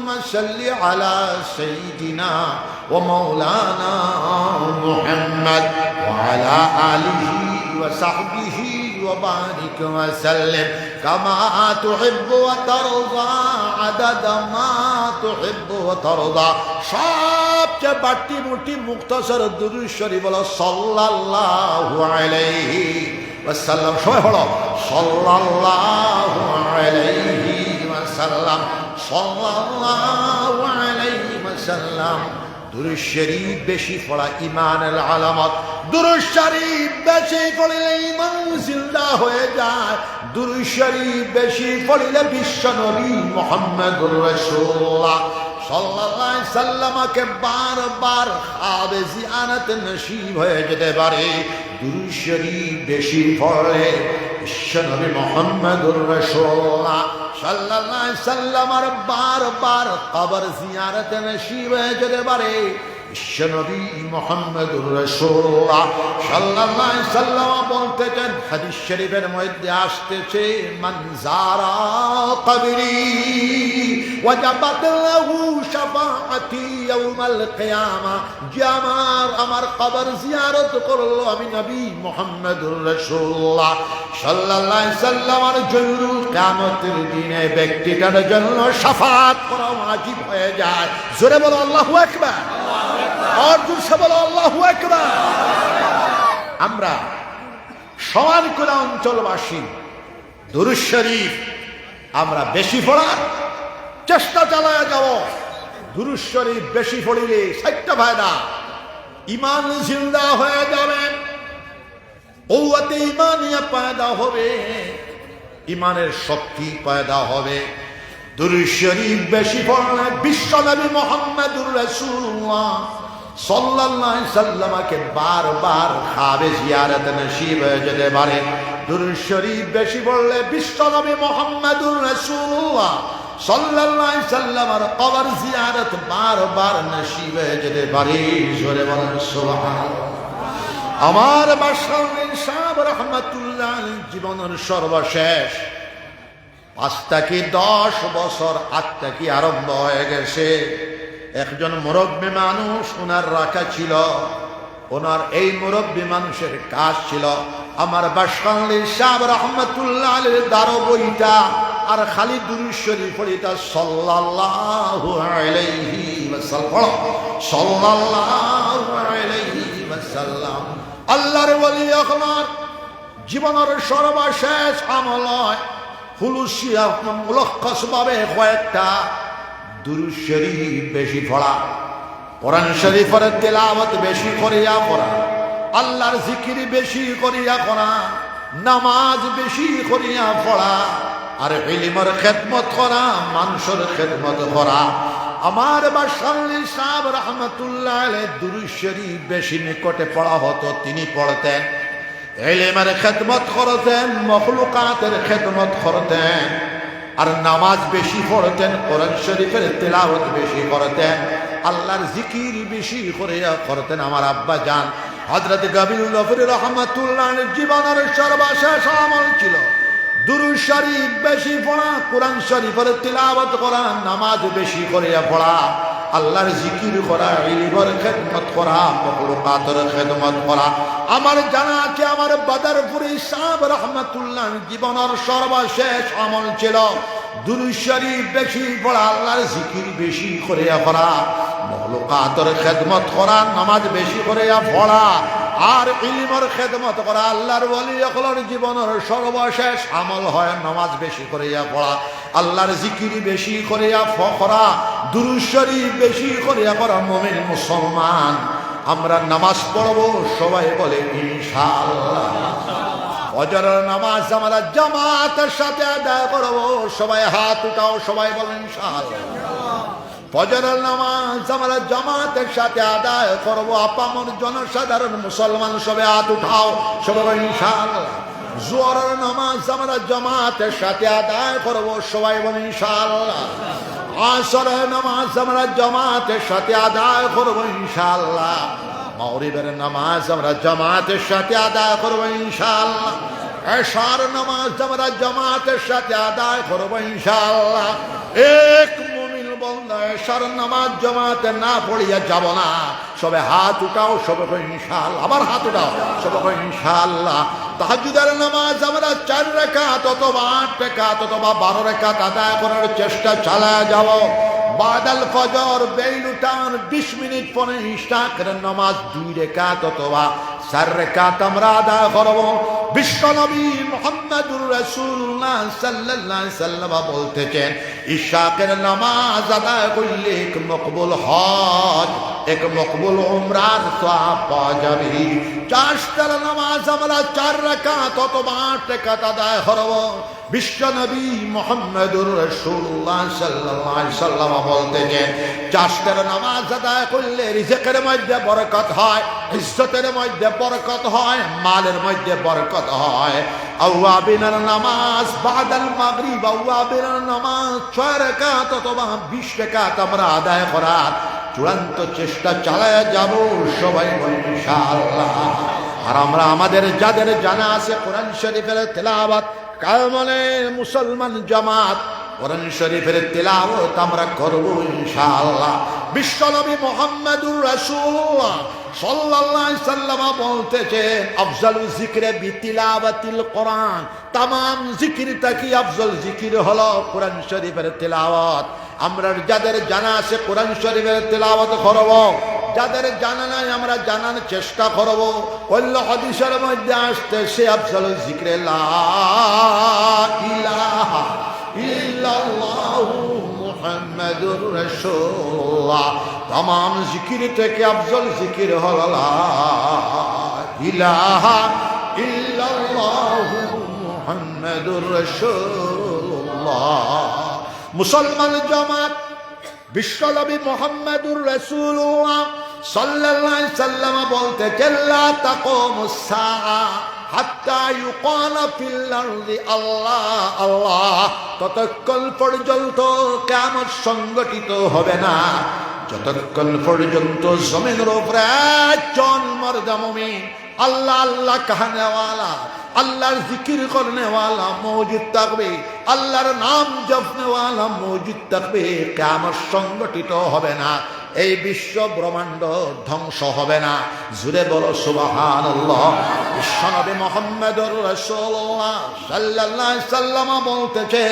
আল্লাহুম্মা সাল্লি আলা সাইয়্যিদিনা ওয়া মাওলানা মুহাম্মদ ওয়া আলা আলিহি ওয়া সাহবিহি ওয়া বারিক ওয়া সাল্লিম কামা তুহিব্বু ওয়া তারদা আদাদা মা তুহিব্বু ওয়া তারদা। সবচেয়ে বাড়তি মোটি মুক্তাসর দুরূদ শরীফ বলো সাল্লাল্লাহু আলাইহি ওয়াসাল্লাম। সবাই হলো সাল্লাল্লাহু আলাইহি ওয়াসাল্লাম, সাল্লাল্লাহু আলাইহি ওয়াসাল্লাম। দুরূদ শরীফ বেশি পড়া ঈমানের আলামত। দুরূদ শরীফ বেশি পড়লে ঈমান জিন্দা হয়ে যায়। দুরূদ শরীফ বেশি পড়লে বিশ্বনবী মুহাম্মদুর রাসূলুল্লাহ সাল্লাল্লাহু আলাইহি সাল্লামকে বারবার খাবে জিয়ারত নসিব হয়ে যেতে পারে। দুরূদ শরীফ বেশি পড়লে বিশ্বনবী মুহাম্মদুর রাসূলুল্লাহ সাল্লাল্লাহু আলাইহি সাল্লামের বারবার কবর জিয়ারত নসিব হয়ে যেতে পারে। বিশ্বনবী মুহাম্মদুর রাসূলুল্লাহ সাল্লাল্লাহু আলাইহি সাল্লাম বলতেছেন, হাদিস শরীফের মধ্যে আসতেছে, মান যারা কবরি ওয়াজাবাত লাহু শাফাআতি ইয়াউমাল কিয়ামা। যে আমার কবর জিয়ারত করলো, আমি নবী মুহাম্মদুর রাসূলুল্লাহ সাল্লাল্লাহু আলাইহি সাল্লামের জন্য কিয়ামতের দিনে ব্যক্তিটার জন্য শাফাআত করা ওয়াজিব হয়ে যায়। জোরে বলো আল্লাহু আকবার, আর জোরে বলো আল্লাহু আকবার। আমরা সমান করে অঞ্চলবাসী দুরূদ শরীফ আমরা বেশি পড়ার চেষ্টা চালায় যাব। দুরূদ শরীফ বেশি পড়িলে সাইটটা ফায়দা, ঈমান জিন্দা হয়ে যাবে, কুওয়াতে ঈমানিয়া পয়দা হবে, ঈমানের শক্তি পয়দা হবে। দুরূদ শরীফ বেশি পড়লে বিশ্বনবী মুহাম্মদুর রাসূলুল্লাহ সাল্লাল্লাহু আলাইহি সাল্লামকে বারবার খাবে জিয়ারত নসিব হয়ে যেতে পারে। দুরূদ শরীফ বেশি পড়লে বিশ্বনবী মুহাম্মদুর রাসূলুল্লাহ সাল্লাল্লাহু আলাইহি সাল্লামের কবর জিয়ারত বারবার নসিব হয়ে যেতে পারে। জোরে বলেন সুবহানাল্লাহ। আমার বাদশাহ সাহেব রাহমাতুল্লাহ আলাইহি জীবনের সর্বশেষ 5 থেকে 10 বছর আগ থেকে আরম্ভ হয়ে গেছে। একজন মুরব্বী মানুষ ওনার রাখা ছিল। ওনার এই মুরব্বী মানুষের কাজ ছিল আমার বাদশাহ সাহেব রাহমাতুল্লাহ আলাইহি দারো বইটা আর খালি দুরূদ শরীফ পড়িটা সাল্লাল্লাহু আলাইহি ওয়াসাল্লাম, সাল্লাল্লাহু আলাইহি ওয়াসাল্লাম। আল্লাহর ওলি আকরাম জীবনের সর্বশেষ আমল হয় হুলুসিয়া মুলখাস ভাবে কয়েকটা দুরূদ শরীফ বেশি পড়া, কোরআন শরীফের তেলাওয়াত বেশি করিয়া পড়া, আল্লাহর জিকির বেশি করিয়া করা, নামাজ বেশি করিয়া পড়া, আর ইলমের খেদমত করা, মানুষের খেদমত করা। আমার বাদশাহ সাহেব রাহমাতুল্লাহ আলাইহি দুরূদ শরীফ বেশি নিকটে পড়া হতো, তিনি পড়তেন, ইলমের খেদমত করতেন, মখলুকাতের খেদমত করতেন, আর নামাজ বেশি পড়তেন, কোরআন শরীফের তেলাওয়াত বেশি করতেন, আল্লাহর জিকির বেশি করিয়া করতেন। আমার আব্বা জান হযরত গাবিউল গফরি রাহমাতুল্লাহ আলাইহি জীবনের সর্বশেষ আমল ছিল দুরূদ শরীফ বেশি পড়া, কোরআন শরীফের তেলাওয়াত করা, নামাজ বেশি করিয়া পড়া, আল্লাহর জিকির করা, ইলমের খেদমত করা, মখলুকাতের খেদমত করা। আমার জানা আছে আমার বাদরপুরি সাহেব রাহমাতুল্লাহ জীবনের সর্বশেষ আমল ছিল দুরূদ শরীফ বেশি পড়া, আল্লাহর জিকির বেশি করিয়া পড়া, মখলুকাতের খেদমত করা, নামাজ বেশি করিয়া পড়া, আর ইলমের খেদমত করা। আল্লাহর ওলি আকরামের জীবনের সর্বশেষ আমল হয় নামাজ বেশি করিয়া পড়া, আল্লাহর জিকির বেশি করিয়া করা, দুরূদ শরীফ বেশি করিয়া করা। মুমিন মুসলমান আমরা নামাজ পড়বো, সবাই বলে ইনশাআল্লাহ। ফজরের নামাজ আমরা জামাতের সাথে আদায় করবো, সবাই হাত উঠাও, সবাই বলেন ইনশাআল্লাহ। ফজরের নামাজ আমরা জামাতের সাথে আদায় করবো, আপামর জনসাধারণ মুসলমান সবাই হাত উঠাও, সবাই ইনশাআল্লাহ। জোহরের নামাজ আমরা জামাতের সাথে আদায় করবো, সবাই বলেন ইনশাআল্লাহ। আসরের নামাজ আমরা জামাতের সাথে আদায় করবো ইনশাআল্লাহ। মাগরিবের নামাজ আমরা জামাতের সাথে আদায় করবো ইনশাআল্লাহ। এশার নামাজ আমরা জামাতের সাথে আদায় করবো ইনশাআল্লাহ। এক মুমিন বান্দা এশার নামাজ জামাতে না পড়িয়া যাব না। সবে হাত উঠাও, সবে ইনশাআল্লাহ। আবার হাত উঠাও, সবে ইনশাআল্লাহ। তাহাজ্জুদের নামাজ আমরা 4 রাকাত অথবা 8 রাকাত অথবা 12 রাকাত আদায় করার চেষ্টা চালায় যাব। বাদাল ফজর বেইলুটান 20 মিনিট পরে ইশাকের নামাজ 2 রাকাত অথবা 4 রাকাত আমরা আদায় করব। বিশ্বনবী মুহাম্মদুর রাসূলুল্লাহ সাল্লাল্লাহু আলাইহি সাল্লাম বলতেছেন, ইশাকের নামাজ আদায় করলে এক মকবুল হজ, এক মকবুল উমরার সওয়াব পাওয়া যাবে। চারটার নামাজ আমরা 4 রাকাত অথবা 8 রাকাত আদায় করব। বিশ্বনবী মুহাম্মদুর রাসূলুল্লাহ সাল্লাল্লাহু আলাইহি সাল্লাম বলতেছেন, চারটার নামাজ আদায় করলে রিজিকের মধ্যে বরকত হয়, ইজ্জতের মধ্যে বরকত হয়, মালের মধ্যে বরকত হয়। আওয়াবিনের নামাজ বাদাল মাগরিব, আওয়াবিনের নামাজ 6 রাকাত অথবা 20 রাকাত আমরা আদায় করার চূড়ান্ত চেষ্টা চালায় যাব সবাই ইনশাআল্লাহ। আর আমরা আমাদের যাদের জানা আছে কোরআন শরীফের তেলাওয়াত, কামনে মুসলমান জামাত কোরআন শরীফের তেলাওয়াত আমরা করব ইনশাআল্লাহ। বিশ্বনবী মুহাম্মদুর রাসূলুল্লাহ সাল্লাল্লাহু আলাইহি সাল্লাম বলতেছেন, আফজালু যিকরে বিতিলাওয়াতিল কোরআন, तमाम জিকির থেকে আফজল জিকির হলো কোরআন শরীফের তেলাওয়াত। আমরা যাদের জানা আছে কোরআন শরীফের তেলাওয়াত করব, যাদের জানা নাই আমরা জানার চেষ্টা করব। কল্য হাদিসের মধ্যে আসতে সে আফজল জিকরে লা ইলাহা ইল্লাল্লাহু মুহাম্মাদুর রাসূলুল্লাহ। तमाम জিকির থেকে আফজল জিকির হলো লা ইলাহা ইল্লাল্লাহু মুহাম্মাদুর রাসূলুল্লাহ। মুসলমান জামাত বিশ্বনবী মুহাম্মদুর রাসূলুল্লাহ সাল্লাল্লাহু আলাইহি সাল্লাম বলতে, লা তাকুমুস সাআ হাত্তা ইউকালা ফিল আরদি আল্লাহ আল্লাহ। ততক্ষণ পর্যন্ত কিয়ামত সংগঠিত হবে না যতক্ষণ পর্যন্ত জমিনের উপরে একজন মর্দা মুমিন আল্লাহ আল্লাহ কাহানেওয়ালা, আল্লাহর জিকির করনেওয়ালা মৌজুদ থাকবে, আল্লাহর নাম জপনেওয়ালা মৌজুদ থাকবে। কিয়ামত সংগঠিত হবে না, এই বিশ্ব ব্রহ্মাণ্ড ধ্বংস হবে না। জুড়ে বলো সুবহানাল্লাহ। বিশ্বনবী মুহাম্মদুর রাসূলুল্লাহ সাল্লাল্লাহু আলাইহি সাল্লাম বলতেছে,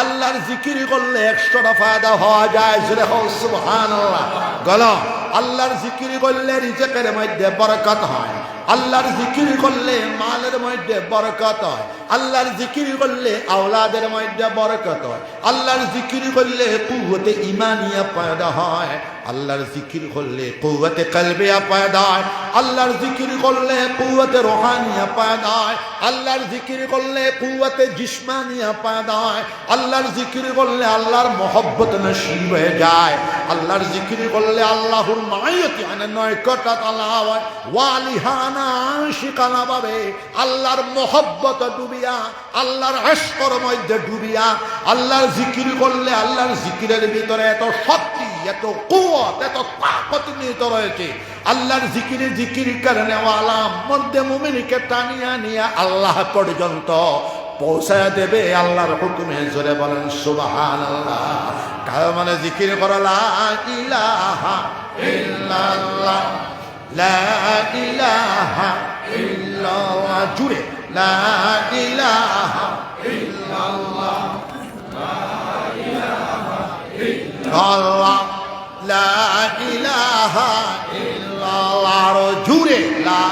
আল্লাহর জিকির করলে 100টা ফায়দা হওয়া যায়। জুড়ে বলো সুবহানাল্লাহ। গলো আল্লাহর জিকির করলে রিজিকের মধ্যে বরকত হয়, আল্লাহর জিকির করলে মালের মধ্যে বরকত হয়, আল্লাহর জিকির করলে আওলাদের মধ্যে বরকত হয়, আল্লাহর জিকির করলে কুওয়াতে ঈমানিয়া পয়দা হয়, আল্লাহর জিকির করলে কুওয়াতে কলবিয়া পয়দা হয়, আল্লাহর জিকির করলে কুওয়াতে রূহানিয়া পয়দা হয়, আল্লাহর জিকির করলে কুওয়াতে জিসমানিয়া পয়দা হয়, আল্লাহর জিকির করলে আল্লাহর মহব্বত নসিব হয়ে যায়, আল্লাহর জিকির করলে আল্লাহর মাইয়াতি মানে নয়কটা তালা হয়, ওয়ালিহানা আশিকানা পাবে, আল্লাহর মহব্বত ডুবিয়া, আল্লাহর ইশকের মধ্যে ডুবিয়া। আল্লাহর জিকির করলে আল্লাহর জিকিরের ভিতরে এত শক্তি, এত কুওয়াত, এত তাকত নিহিত রয়েছে। আল্লাহর জিকিরে জিকির করনে ওয়ালা মধ্যে মুমিনকে টানিয়া নিয়ে আল্লাহ পর্যন্ত পৌঁছায় দেবে আল্লাহর হুকুমে। জোরে বলেন সুবহানাল্লাহ। কারণ মানে জিকির করা লা ইলাহা ইল্লাল্লাহ, লা ইলাহা ইল্লাল্লাহ। জুড়ে লা ইলাহা ইল্লাল্লাহ, লা ইলাহা ইল্লাল্লাহ, লা ইলাহা ইল্লাল্লাহ। জুড়ে লা